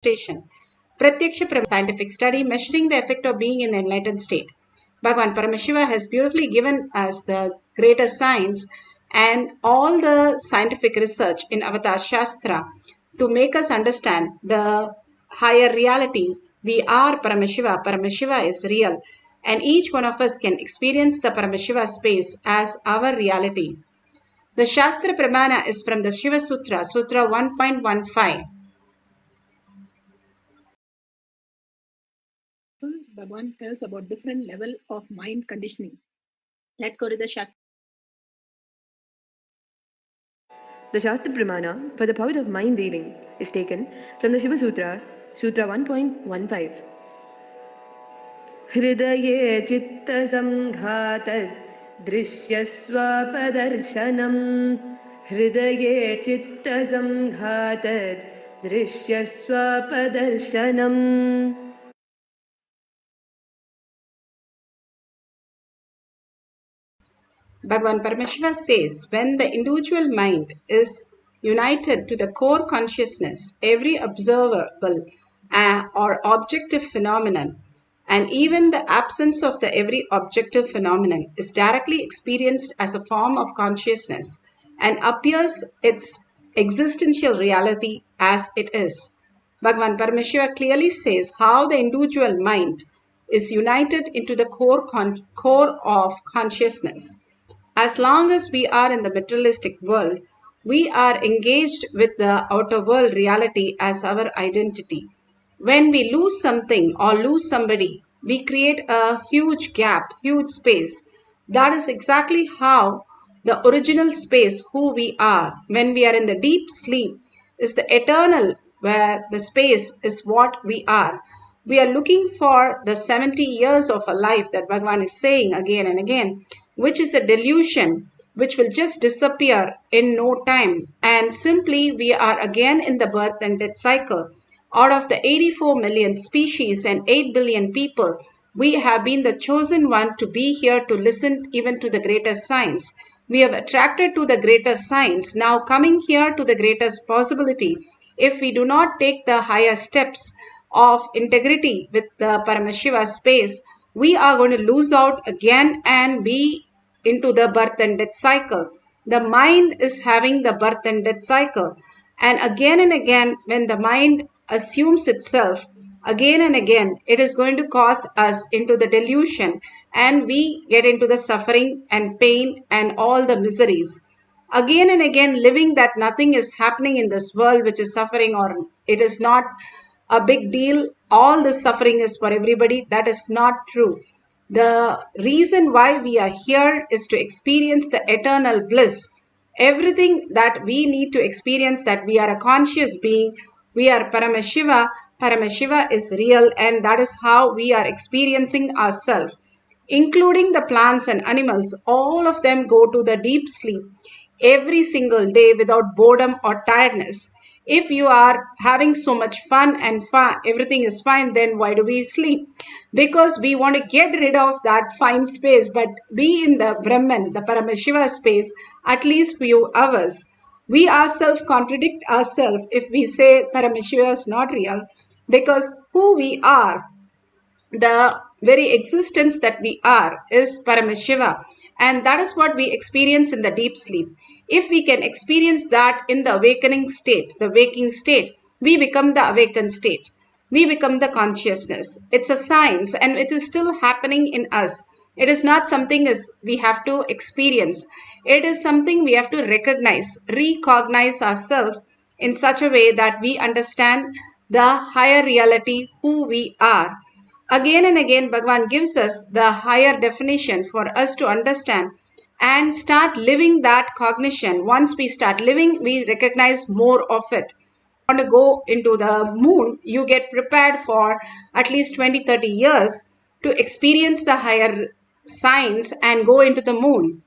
manifestation. Pratyaksha scientific study measuring the effect of being in the enlightened state. Bhagavan Paramashiva has beautifully given us the greater science and all the scientific research in Avatar Shastra to make us understand the higher reality. We are Paramashiva. Paramashiva is real. And each one of us can experience the Paramashiva space as our reality. The Shastra Pramana is from the Shiva Sutra, Sutra 1.15. Bhagwan tells about different level of mind conditioning. Let's go to the Shastra. The Shastra Pramana for the power of mind reading is taken from the Shiva Sutra, Sutra 1.15. Hridaye chitta samghatad drishyaswapadarsanam. Hridaye chitta samghatad drishyaswapadarsanam. Bhagavan Paramashiva says, when the individual mind is united to the core consciousness, every observable or objective phenomenon, and even the absence of the every objective phenomenon is directly experienced as a form of consciousness and appears its existential reality as it is. Bhagavan Paramashiva clearly says how the individual mind is united into the core of consciousness. As long as we are in the materialistic world, we are engaged with the outer world reality as our identity. When we lose something or lose somebody, we create a huge gap, huge space. That is exactly how the original space, who we are, when we are in the deep sleep, is the eternal, where the space is what we are. We are looking for the 70 years of a life that Bhagavan is saying again and again, which is a delusion which will just disappear in no time. And simply we are again in the birth and death cycle. Out of the 84 million species and 8 billion people, we have been the chosen one to be here to listen even to the greatest science. We have attracted to the greatest science, now coming here to the greatest possibility. If we do not take the higher steps of integrity with the Paramashiva space, we are going to lose out again and be into the birth and death cycle. The mind is having the birth and death cycle. And again, when the mind assumes itself, again and again, it is going to cause us into the delusion and we get into the suffering and pain and all the miseries. Again and again, living that nothing is happening in this world which is suffering, or it is not a big deal, all the suffering is for everybody. That is not true. The reason why we are here is to experience the eternal bliss. Everything that we need to experience, that we are a conscious being, we are Paramashiva. Paramashiva is real, and that is how we are experiencing ourselves. Including the plants and animals, all of them go to the deep sleep every single day without boredom or tiredness. If you are having so much fun and everything is fine, then why do we sleep? Because we want to get rid of that fine space, but be in the Brahman, the Paramashiva space, at least few hours. We ourselves contradict ourselves if we say Paramashiva is not real, because who we are, the very existence that we are, is Paramashiva. And that is what we experience in the deep sleep. If we can experience that in the awakening state, the waking state, we become the awakened state. We become the consciousness. It's a science and it is still happening in us. It is not something as we have to experience. It is something we have to recognize ourselves in such a way that we understand the higher reality, who we are. Again and again, Bhagavan gives us the higher definition for us to understand and start living that cognition. Once we start living, we recognize more of it. Want to go into the moon, you get prepared for at least 20-30 years to experience the higher science and go into the moon,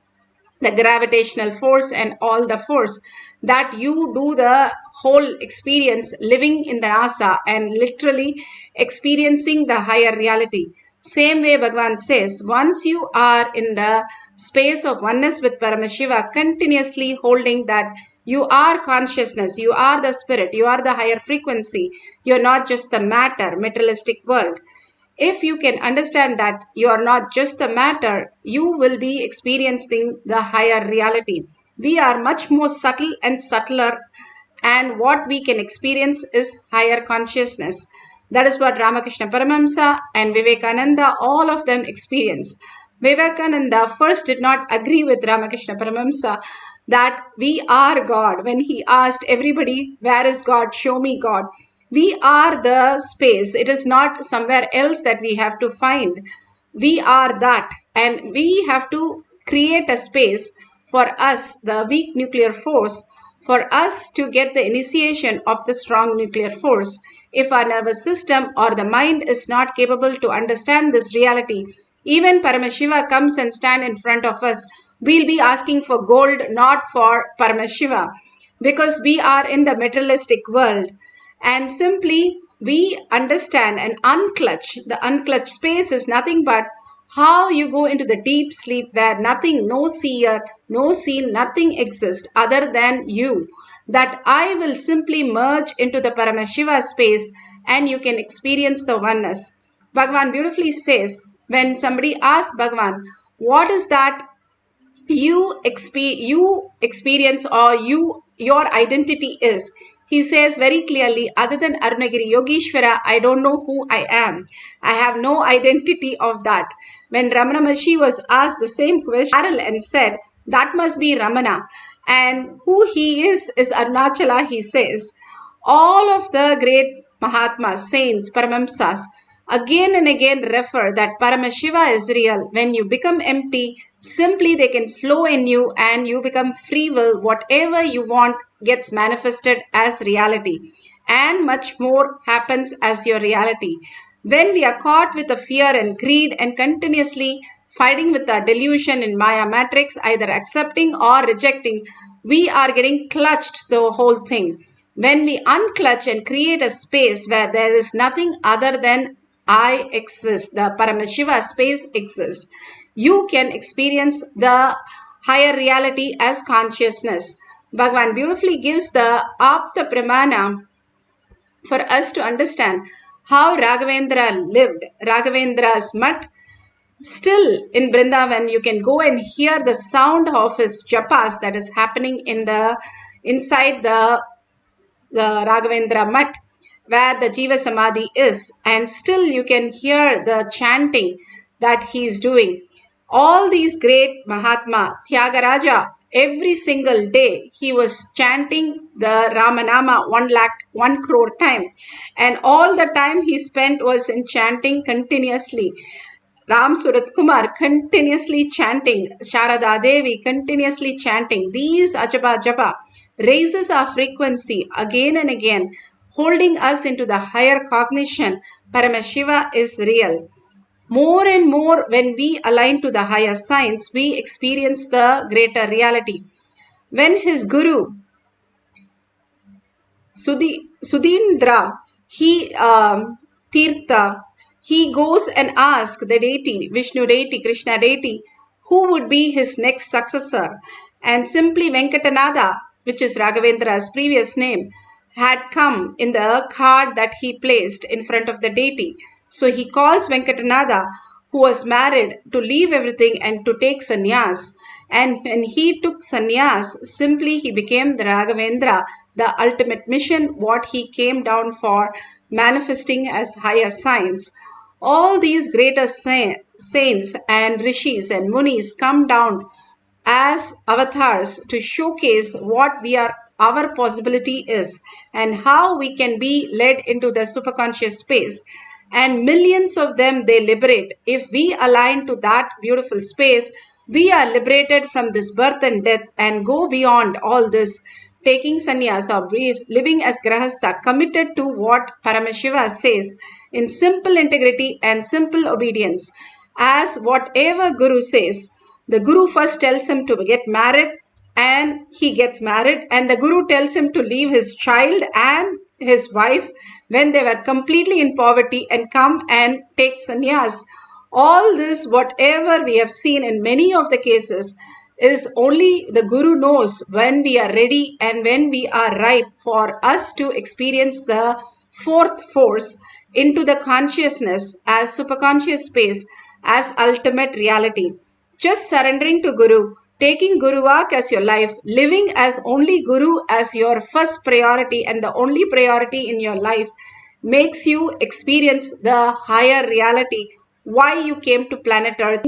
the gravitational force and all the force, that you do the whole experience living in the NASA and literally experiencing the higher reality. Same way Bhagavan says, once you are in the space of oneness with Paramashiva, continuously holding that You are consciousness, you are the spirit, you are the higher frequency. You're not just the matter, materialistic world. If you can understand that you are not just the matter, you will be experiencing the higher reality. We are much more subtle and subtler, and what we can experience is higher consciousness. That is what Ramakrishna Paramahamsa and Vivekananda, all of them experience. Vivekananda first did not agree with Ramakrishna Paramahamsa that we are God. When he asked everybody, where is God? Show me God. We are the space. It is not somewhere else that we have to find. We are that. And we have to create a space for us, the weak nuclear force, for us to get the initiation of the strong nuclear force. If our nervous system or the mind is not capable to understand this reality, even Paramashiva comes and stand in front of us, we'll be asking for gold, not for Paramashiva, because we are in the materialistic world. And simply we understand and unclutch. The unclutched space is nothing but how you go into the deep sleep where nothing, no seer, no seen, nothing exists other than you. That I will simply merge into the Paramashiva space and you can experience the oneness. Bhagavan beautifully says, when somebody asks Bhagavan, what is that you experience or your identity is, he says very clearly, other than Arunagiri Yogeshwara, I don't know who I am. I have no identity of that. When Ramana Maharshi was asked the same question and said, that must be Ramana, and who he is Arunachala, he says. All of the great Mahatmas, saints, Paramamsas, again and again refer that Paramashiva is real. When you become empty, simply they can flow in you and you become free will. Whatever you want gets manifested as reality, and much more happens as your reality. When we are caught with the fear and greed and continuously fighting with our delusion in Maya matrix, either accepting or rejecting, we are getting clutched the whole thing. When we unclutch and create a space where there is nothing other than I exist, the Paramashiva space exists, you can experience the higher reality as consciousness. Bhagavan beautifully gives the Apta Pramana for us to understand how Raghavendra lived. Raghavendra's mutt, still in Vrindavan, you can go and hear the sound of his japas that is happening in the inside the Raghavendra mutt, where the Jiva Samadhi is, and still you can hear the chanting that he is doing. All these great Mahatma, Tyagaraja, every single day he was chanting the Ramanama 1 crore time, and all the time he spent was in chanting continuously. Ram Surat Kumar continuously chanting, Sharada Devi continuously chanting. These Ajapa Japa raises our frequency again and again, holding us into the higher cognition. Paramashiva is real. More and more, when we align to the higher science, we experience the greater reality. When his guru, Sudindra, Tirtha, he goes and asks the deity, Vishnu deity, Krishna deity, who would be his next successor. And simply Venkatanada, which is Raghavendra's previous name, had come in the card that he placed in front of the deity. So he calls Venkatanada, who was married, to leave everything and to take sannyas. And when he took sannyas, simply he became the Raghavendra, the ultimate mission, what he came down for, manifesting as higher science. All these greater saints and rishis and munis come down as avatars to showcase what our possibility is and how we can be led into the superconscious space. And millions of them they liberate. If we align to that beautiful space, we are liberated from this birth and death and go beyond all this, taking sannyas or living as grahastha, committed to what Paramashiva says in simple integrity and simple obedience. As whatever Guru says, the Guru first tells him to get married and he gets married, and the Guru tells him to leave his child and his wife when they were completely in poverty and come and take sannyas. All this, whatever we have seen in many of the cases, is only the Guru knows when we are ready and when we are ripe for us to experience the fourth force into the consciousness as superconscious space as ultimate reality. Just surrendering to Guru, taking Guru Vak as your life, living as only Guru as your first priority and the only priority in your life makes you experience the higher reality, why you came to planet Earth,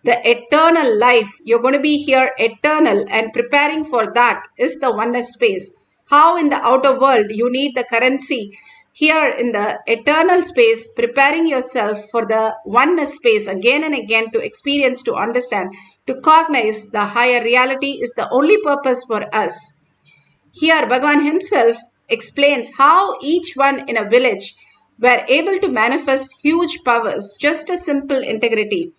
the eternal life. You're going to be here eternal, and preparing for that is the oneness space. How in the outer world you need the currency, here in the eternal space, preparing yourself for the oneness space again and again to experience, to understand, to cognize the higher reality is the only purpose for us. Here, Bhagavan himself explains how each one in a village were able to manifest huge powers, just a simple integrity,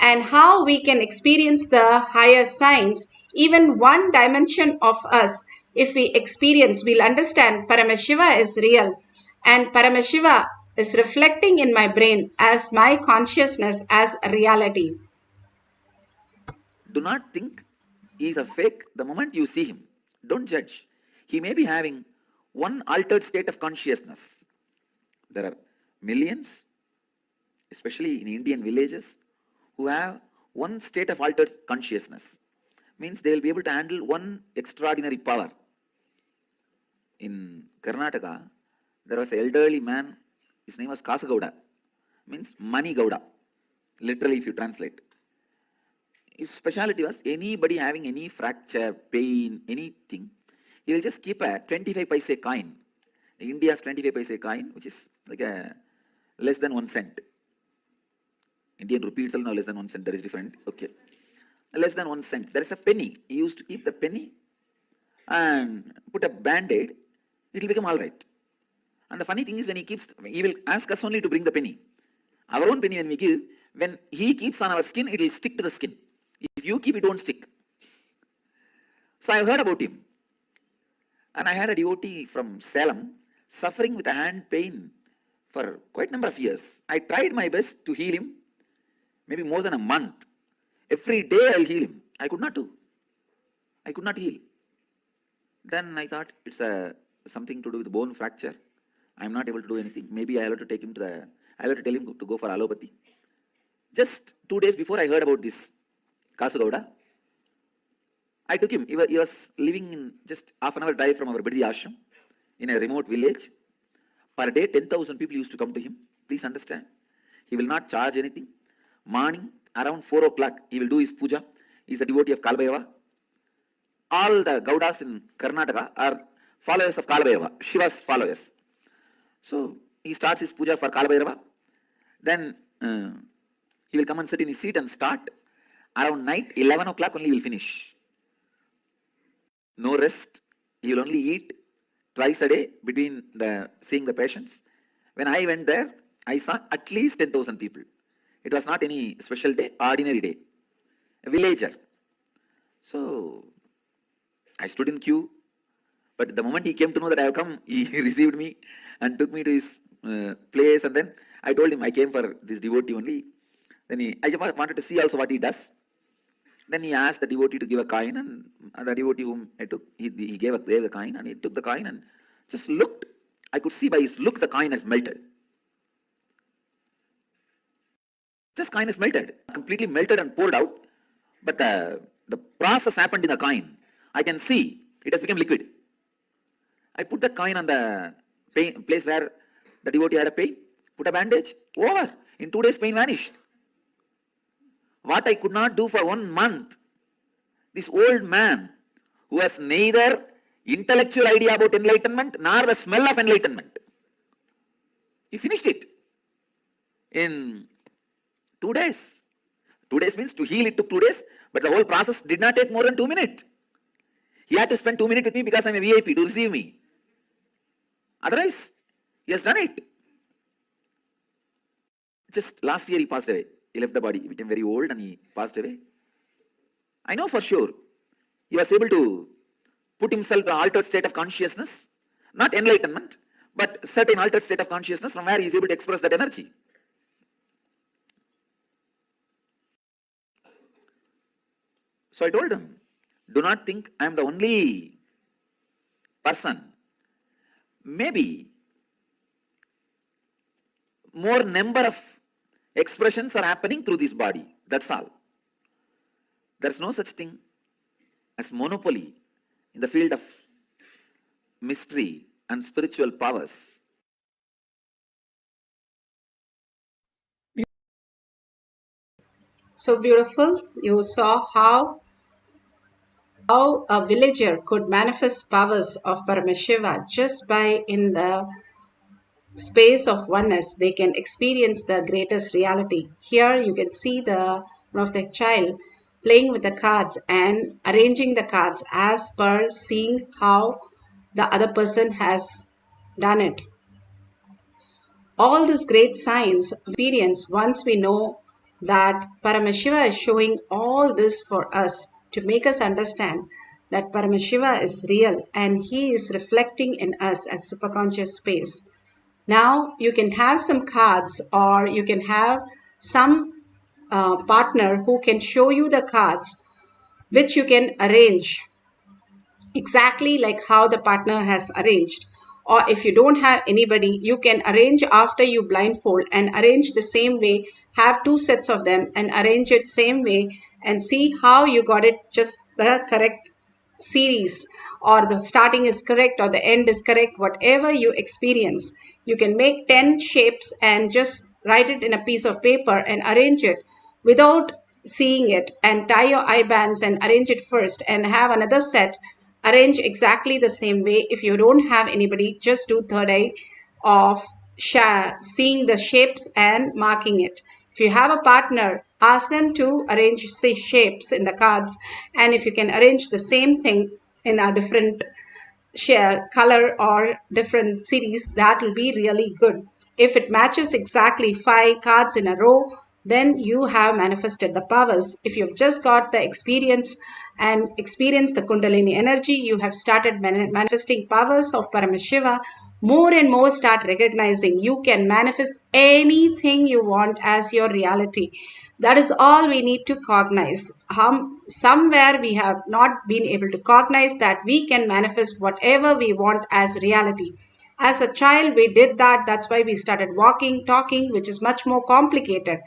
and how we can experience the higher signs, even one dimension of us. If we experience, we'll understand Paramashiva is real, and Paramashiva is reflecting in my brain as my consciousness as a reality. Do not think he is a fake the moment you see him. Don't judge. He may be having one altered state of consciousness. There are millions, especially in Indian villages, who have one state of altered consciousness. Means they will be able to handle one extraordinary power. In Karnataka, there was an elderly man, his name was Kasagowda, means Money Gowda, literally if you translate. His speciality was anybody having any fracture, pain, anything, he will just keep a 25 paise coin, India's 25 paise coin, which is like a less than 1 cent. Indian rupee itself now less than 1 cent, that is different. Okay. Less than 1 cent. There is a penny. He used to keep the penny and put a band-aid, it will become all right. And the funny thing is, when he will ask us only to bring the penny. Our own penny when we give, when he keeps on our skin, it will stick to the skin. If you keep, it won't stick. So I heard about him. And I had a devotee from Salem suffering with a hand pain for quite a number of years. I tried my best to heal him, maybe more than a month. Every day I'll heal him. I could not do. I could not heal. Then I thought it's something to do with bone fracture. I'm not able to do anything. Maybe I'll have to take him I'll have to tell him to go for allopathy. Just 2 days before I heard about this Kasagowda, I took him. He was living in just half an hour drive from our Bidhi ashram in a remote village. Per day, 10,000 people used to come to him. Please understand. He will not charge anything. Morning, around 4 o'clock, he will do his puja. He is a devotee of Kalabhairava. All the Gaudas in Karnataka are followers of Kalabhairava, Shiva's followers. So, he starts his puja for Kalabhairava. Then, he will come and sit in his seat and start. Around night, 11 o'clock only he will finish. No rest. He will only eat twice a day between seeing the patients. When I went there, I saw at least 10,000 people. It was not any special day, ordinary day. A villager. So, I stood in queue. But the moment he came to know that I have come, he received me and took me to his place. And then I told him I came for this devotee only. Then I just wanted to see also what he does. Then he asked the devotee to give a coin, and the devotee whom I took, he gave the coin, and he took the coin and just looked. I could see by his look the coin has melted. Just coin is melted, completely melted and poured out. But the process happened in the coin. I can see it has become liquid. I put that coin on the place where the devotee had a pain, put a bandage, over. In 2 days, pain vanished. What I could not do for 1 month, this old man who has neither intellectual idea about enlightenment nor the smell of enlightenment, he finished it in 2 days. 2 days means to heal it took 2 days, but the whole process did not take more than 2 minutes. He had to spend 2 minutes with me because I'm a VIP to receive me. Otherwise, he has done it. Just last year he passed away. He left the body. He became very old and he passed away. I know for sure he was able to put himself in an altered state of consciousness, not enlightenment, but certain altered state of consciousness from where he is able to express that energy. So I told him, do not think I am the only person. Maybe more number of expressions are happening through this body. That's all. There's no such thing as monopoly in the field of mystery and spiritual powers. So beautiful. You saw how a villager could manifest powers of Paramashiva just by in the space of oneness. They can experience the greatest reality. Here you can see one of the child playing with the cards and arranging the cards as per seeing how the other person has done it. All this great science experience, once we know that Paramashiva is showing all this for us to make us understand that Paramashiva is real and he is reflecting in us as superconscious space. Now you can have some cards, or you can have some partner who can show you the cards which you can arrange exactly like how the partner has arranged. Or if you don't have anybody, you can arrange after you blindfold and arrange the same way, have two sets of them and arrange it same way and see how you got it just the correct series, or the starting is correct or the end is correct. Whatever you experience, you can make 10 shapes and just write it in a piece of paper and arrange it without seeing it, and tie your eye bands and arrange it first and have another set arrange exactly the same way. If you don't have anybody, just do third eye of seeing the shapes and marking it. If you have a partner, ask them to arrange shapes in the cards, and if you can arrange the same thing in a different color or different series, that will be really good. If it matches exactly 5 cards in a row, then you have manifested the powers. If you've just got the experience and experienced the Kundalini energy, you have started manifesting powers of Paramashiva. More and more start recognizing you can manifest anything you want as your reality. That is all we need to cognize. Somewhere we have not been able to cognize that we can manifest whatever we want as reality. As a child, we did that. That's why we started walking, talking, which is much more complicated.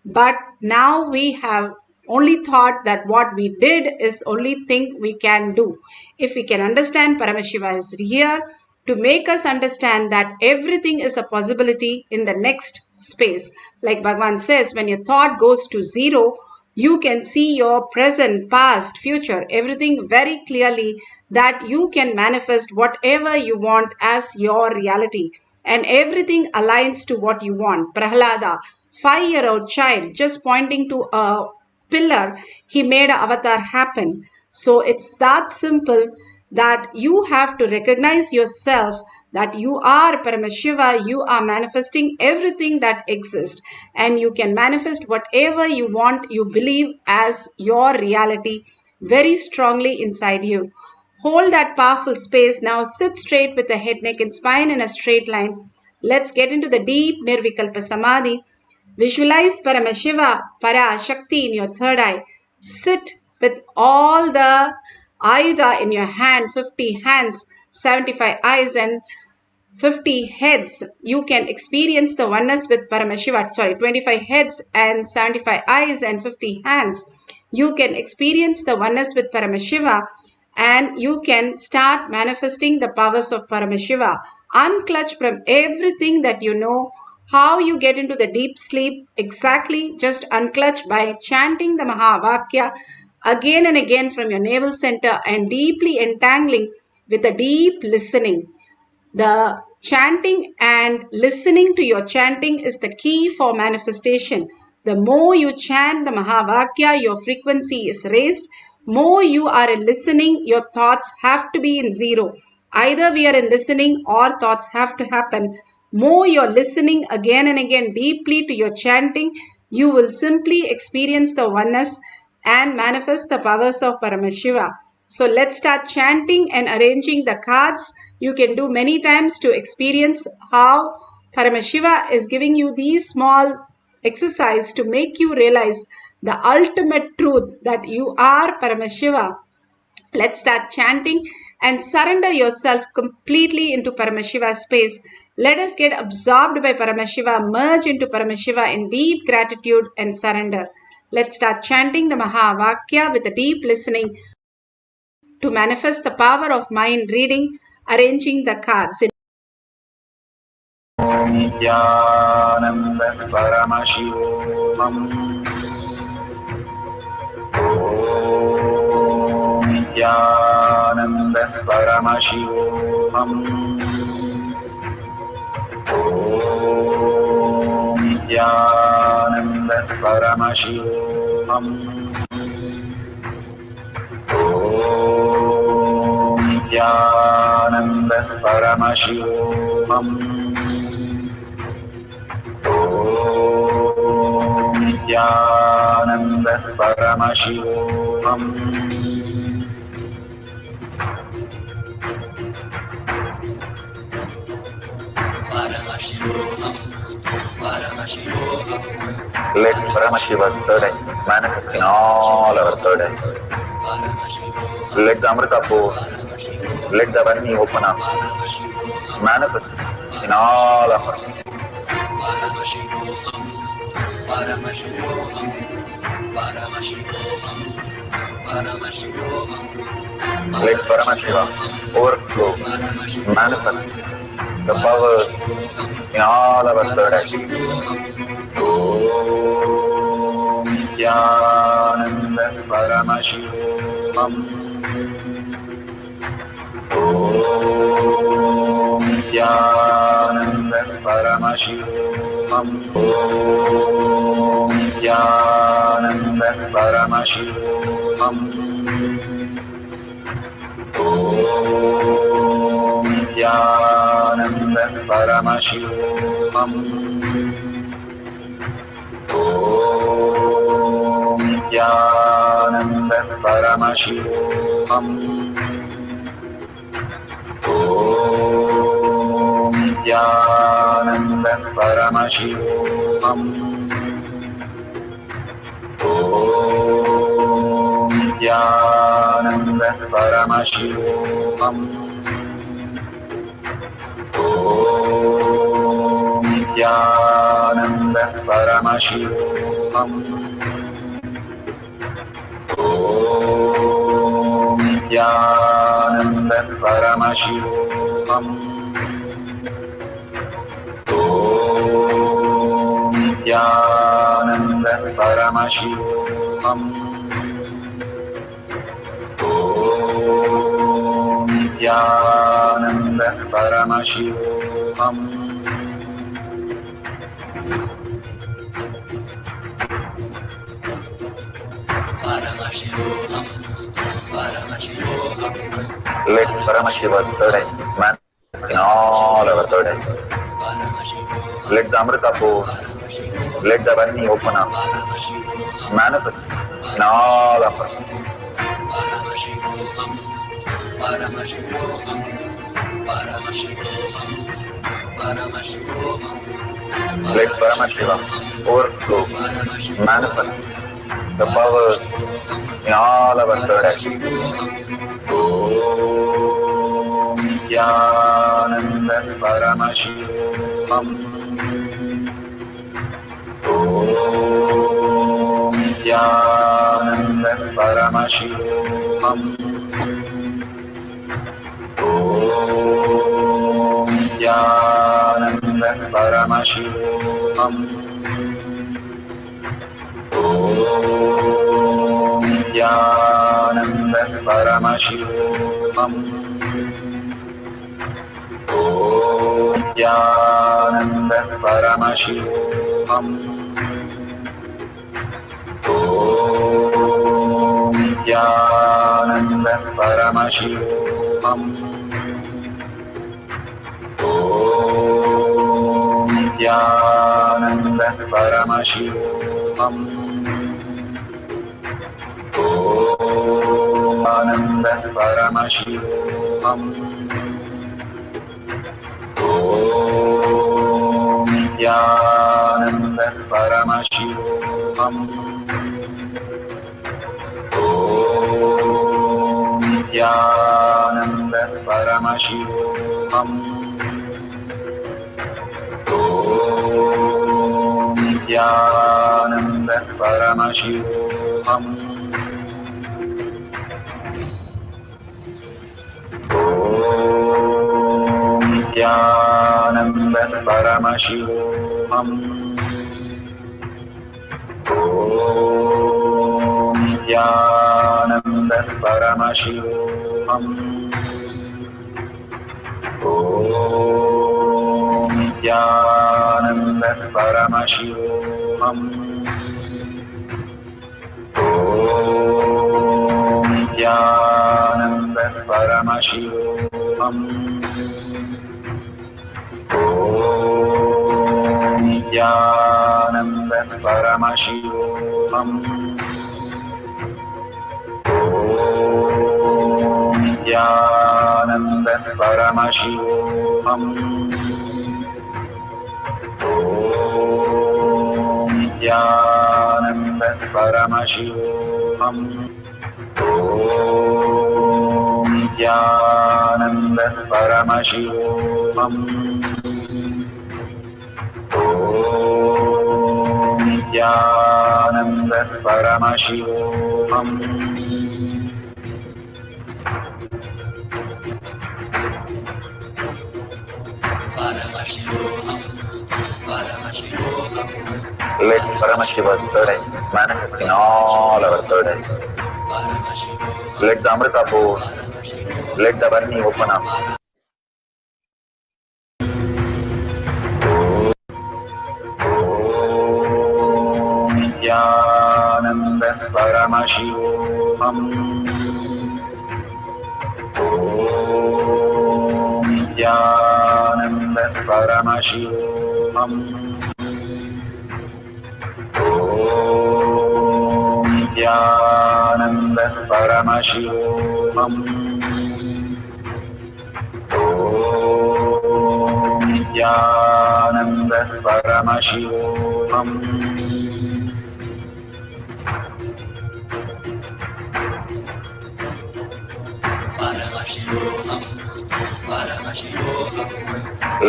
But now we have only thought that what we did is only thing we can do. If we can understand Paramashiva is here to make us understand that everything is a possibility in the next space. Like Bhagavan says, when your thought goes to zero, you can see your present, past, future, everything very clearly, that you can manifest whatever you want as your reality. And everything aligns to what you want. Prahlada, 5-year-old child, just pointing to a pillar, he made an avatar happen. So it's that simple, that you have to recognize yourself that you are Paramashiva, you are manifesting everything that exists, and you can manifest whatever you want, you believe as your reality very strongly inside you. Hold that powerful space. Now sit straight with the head, neck and spine in a straight line. Let's get into the deep Nirvikalpa Samadhi. Visualize Paramashiva, Parashakti in your third eye. Sit with all the Ayuda in your hand, 50 hands, 75 eyes and 50 heads. You can experience the oneness with Paramashiva. 25 heads and 75 eyes and 50 hands. You can experience the oneness with Paramashiva, and you can start manifesting the powers of Paramashiva. Unclutch from everything that you know. How you get into the deep sleep, exactly just unclutch by chanting the Mahavakya again and again from your navel center and deeply entangling with a deep listening. The chanting and listening to your chanting is the key for manifestation. The more you chant the Mahavakya, your frequency is raised. More you are in listening, your thoughts have to be in zero. Either we are in listening or thoughts have to happen. More you're listening again and again deeply to your chanting, you will simply experience the oneness and manifest the powers of Paramashiva. So let's start chanting and arranging the cards. You can do many times to experience how Paramashiva is giving you these small exercise to make you realize the ultimate truth that you are Paramashiva. Let's start chanting and surrender yourself completely into Paramashiva's space. Let us get absorbed by Paramashiva, merge into Paramashiva in deep gratitude and surrender. Let's start chanting the Mahavakya with a deep listening to manifest the power of mind reading, arranging the cards. Nithyananda Paramashivoham. Om Nithyananda Paramashivoham. Om Nithyananda Paramashivoham. Om Nithyananda Paramashivoham. Om Nithyananda Paramashivoham. Paramashivoham, Paramashivoham. Let Paramashiva's third eye manifest in all our third eyes. Let the Amrita pour, let the Varni open up, manifest in all of us. Paramashivoham, Paramashivoham, Paramashivoham, Paramashivoham. Let Paramashiva overflow, manifest the powers in all our third eyes. Om Nithyananda Paramashivoham. Om Nithyananda Paramashivoham. Om Nithyananda Paramashivoham. Om Nithyananda Paramashivoham. Om Nithyananda Paramashivoham. Om Nithyananda Paramashivoham. Om Nithyananda Paramashivoham. Om Nithyananda Paramashivoham. Om Nithyananda Paramashivoham. Om Nithyananda Paramashivoham. Om Nithyananda Paramashivoham. Paramashivoham, Paramashivoham. Let Paramashiva's third eye manifest in all our third eyes. Let the Amrita pour, let the Varni open up, manifest in all of us. Paramashivoham, Paramashivoham, Paramashivoham, Paramashivoham. Let Paramashiva overflow, manifest the powers in all our third eyes. Om Nithyananda Paramashivoham. Om Nithyananda Paramashivoham. Om Nithyananda Paramashivoham. Om Nithyananda Paramashivoham. Om Nithyananda Paramashivoham. Om Nithyananda Paramashivoham. Om Nithyananda Paramashivoham. Om Nithyananda Paramashivoham. Om Nithyananda Paramashivoham. Nithyananda Paramashivoham. Om Nithyananda Paramashivoham. Om Nithyananda Paramashivoham. Om Nithyananda Paramashivoham. Om Nithyananda Paramashivoham. Om Nithyananda Paramashivoham. Om Nithyananda Paramashivoham. Om Nithyananda Paramashivoham. Om Nithyananda Paramashivoham. Om Nithyananda Paramashivoham. Om Nithyananda Paramashivoham. Paramashivoham. Paramashivoham. Let Paramashiva's third eye manifest in all our third eyes. Paramashivoham. Let the Amrita pour. Let the Varni open up. Om Nithyananda Paramashivoham. Om Nithyananda Paramashivoham. Om Nithyananda Paramashivoham. Om Nithyananda Paramashivoham. Paramashivoham. Paramashivoham.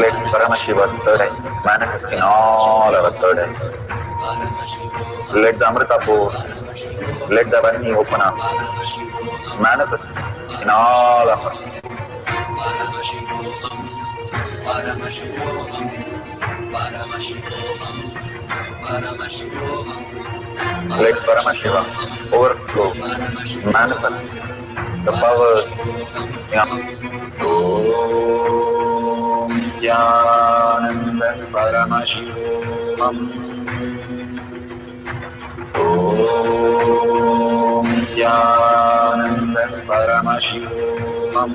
Let Paramashiva's third eye manifest in all our third eyes. Paramashivoham. Let the Amrita pour. Let the Varni open up. Paramashivoham. Manifest in all of us. Paramashivoham. Paramashivoham. Paramashivoham. Paramashivoham. Let Paramashiva overflow, manifest the powers. Om Nithyananda Paramashivoham. Om Nithyananda Paramashivoham.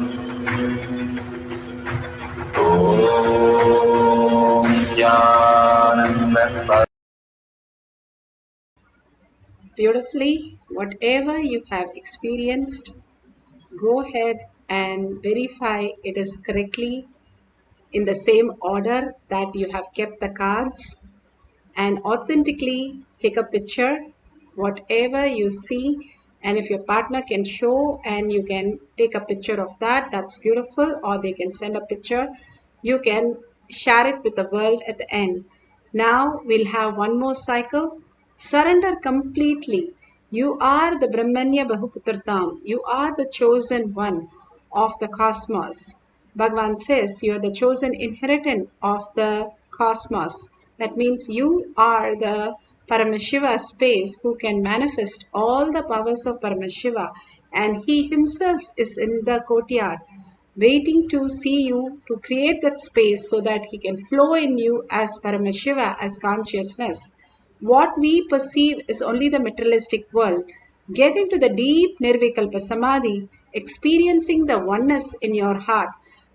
Om Nithyananda Paramashivoham. Beautifully, whatever you have experienced, go ahead and verify it is correctly in the same order that you have kept the cards, and authentically take a picture whatever you see, and if your partner can show and you can take a picture of that, that's beautiful, or they can send a picture, you can share it with the world at the end. Now we'll have one more cycle. Surrender completely. You are the Brahmanya Bahuputratam. You are the chosen one of the cosmos. Bhagavan says you are the chosen inheritant of the cosmos. That means you are the Paramashiva space who can manifest all the powers of Paramashiva, and he himself is in the courtyard waiting to see you to create that space so that he can flow in you as Paramashiva, as consciousness. What we perceive is only the materialistic world. Get into the deep Nirvikalpa Samadhi, experiencing the oneness in your heart.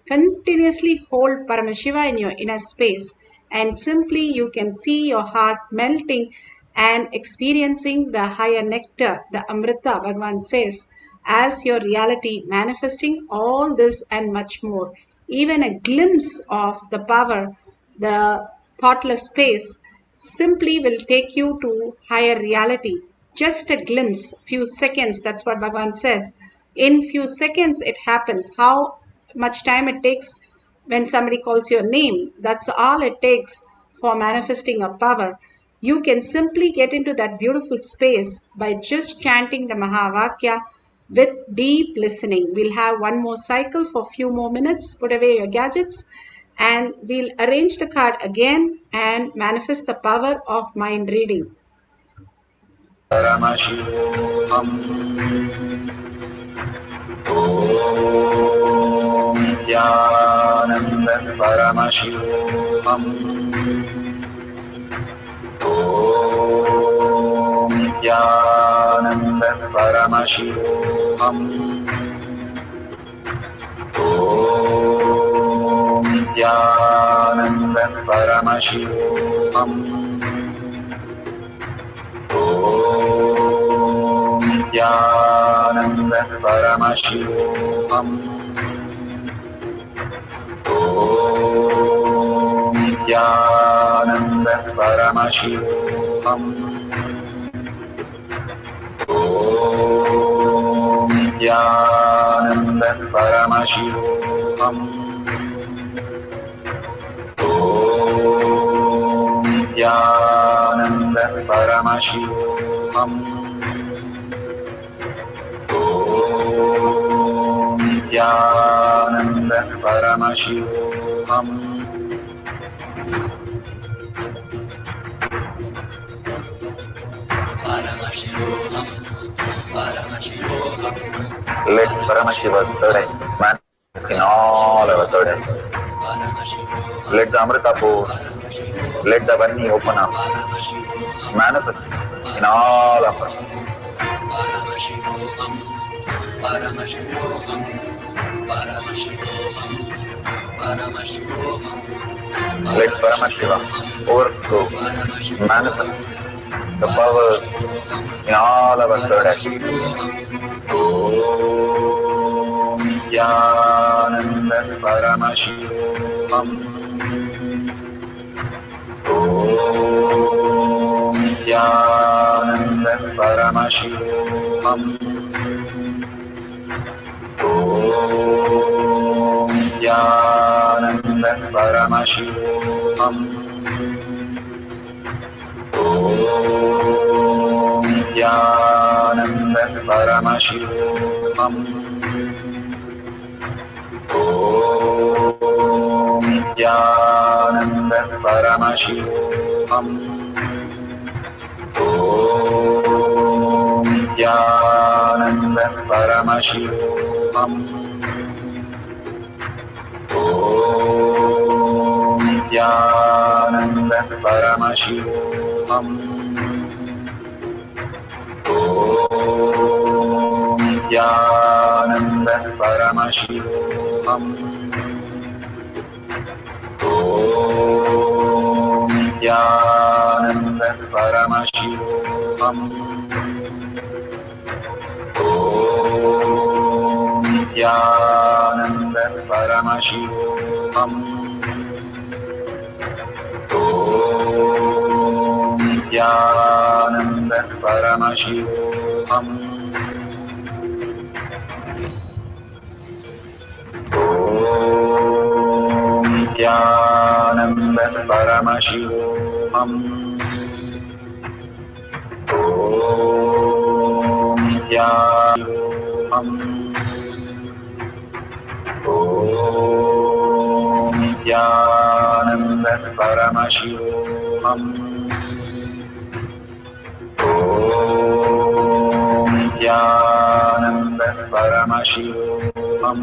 Continuously hold Paramashiva in your inner space, and simply you can see your heart melting and experiencing the higher nectar, the Amrita, Bhagavan says, as your reality, manifesting all this and much more. Even a glimpse of the power, the thoughtless space, simply will take you to higher reality. Just a glimpse, few seconds, that's what Bhagavan says. In few seconds it happens. How much time it takes when somebody calls your name? That's all it takes for manifesting a power. You can simply get into that beautiful space by just chanting the Mahavakya with deep listening. We'll have one more cycle for a few more minutes. Put away your gadgets and we'll arrange the card again and manifest the power of mind reading. Paramashivoham. Om Nithyananda Paramashivoham. Om Nithyananda Paramashivoham. Om Nithyananda Paramashivoham. Om Nithyananda Paramashivoham. Om Nithyananda Paramashivoham. Om Nithyananda Paramashivoham. Om Nithyananda Paramashivoham. Om Nithyananda Paramashivoham. Paramashivoham. Paramashivoham. Let Paramashiva's third eye manifest in all our third eyes. Paramashivoham. Let the Amrita pour, Paramashivoham. let the Varni open up, Paramashivoham. manifest in all of us. Paramashivoham. Paramashivoham. Paramashivoham. Paramashivoham. Let Paramashiva overflow, manifest the powers in all our third eyes. Om Nithyananda Paramashivoham. Om Nithyananda Paramashivoham. Om Nithyananda Paramashivoham. Om Nithyananda Paramashivoham. Om Nithyananda Paramashivoham. Om Nithyananda Paramashivoham. Om Nithyananda Paramashivoham. Om Nithyananda Paramashivoham. Om Nithyananda Paramashivoham. Om Nithyananda Paramashivoham. Om Nithyananda Paramashivoham. Om Nithyananda Paramashivoham. Om Nithyananda Om Nithyananda Paramashivoham. Om Nithyananda Paramashivoham.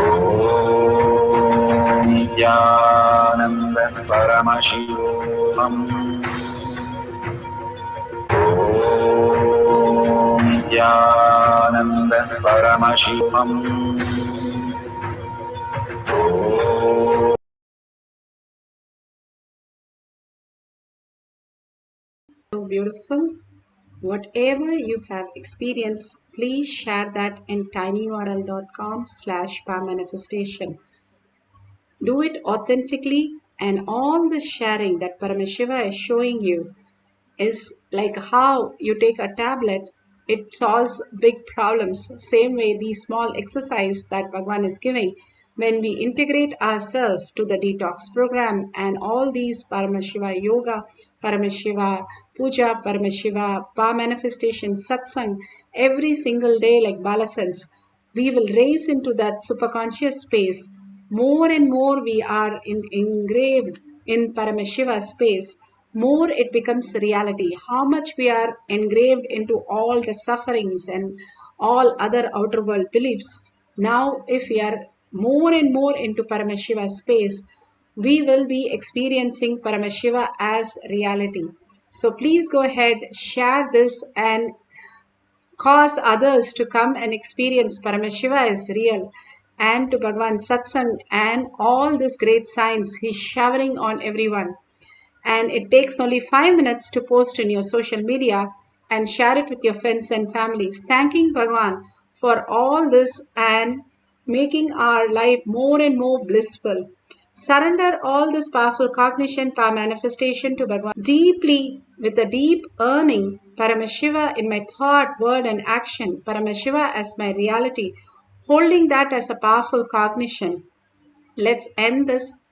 Om Nithyananda Paramashivoham. Om Nithyananda Paramashivoham. So beautiful. Whatever you have experienced, please share that in tinyurl.com/powermanifestation. Do it authentically, and all the sharing that Paramashiva is showing you is like how you take a tablet it solves big problems. Same way, the small exercise that Bhagwan is giving, when we integrate ourselves to the detox program and all these Paramashiva yoga, Paramashiva puja, Paramashiva pa manifestation, satsang, every single day like Balasans, we will raise into that superconscious space. More and more we are engraved in Paramashiva space, more it becomes reality. How much we are engraved into all the sufferings and all other outer world beliefs. Now, if we are more and more into Paramashiva space, we will be experiencing Paramashiva as reality. So please go ahead, share this and cause others to come and experience Paramashiva as real, and to Bhagavan Satsang and all this great science he's showering on everyone. And it takes only 5 minutes to post in your social media and share it with your friends and families, thanking Bhagavan for all this and making our life more and more blissful. Surrender all this powerful cognition, power manifestation to Bhagavan deeply with a deep earning Paramashiva in my thought, word, and action. Paramashiva as my reality, holding that as a powerful cognition. Let's end this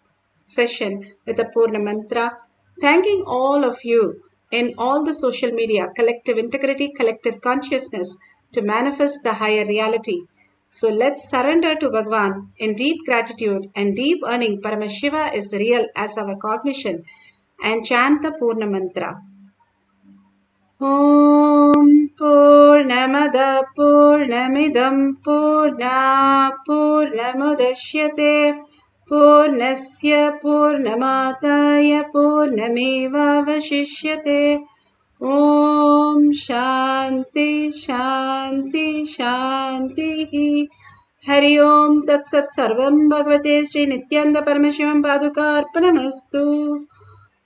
session with a Purna Mantra, thanking all of you in all the social media, collective integrity, collective consciousness to manifest the higher reality. So let's surrender to Bhagwan in deep gratitude and deep earning Paramashiva is real as our cognition and chant the Purna Mantra. Om Purnamada Purnamidam Purna Purnamudashyate Purnasya Purnamataya Purnameva Vashishyate. Om Shanti Shanti Shanti. Hari Om Tat Sat Sarvam Bhagavate Sri Nithyananda Paramashivam Paduka Arpanamastu.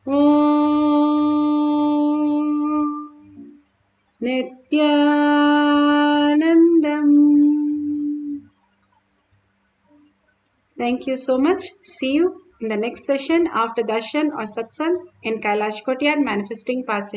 Om Nithyanandam. Thank you so much. See you in the next session after darshan or satsang in Kailash Kotyad Manifesting Passage.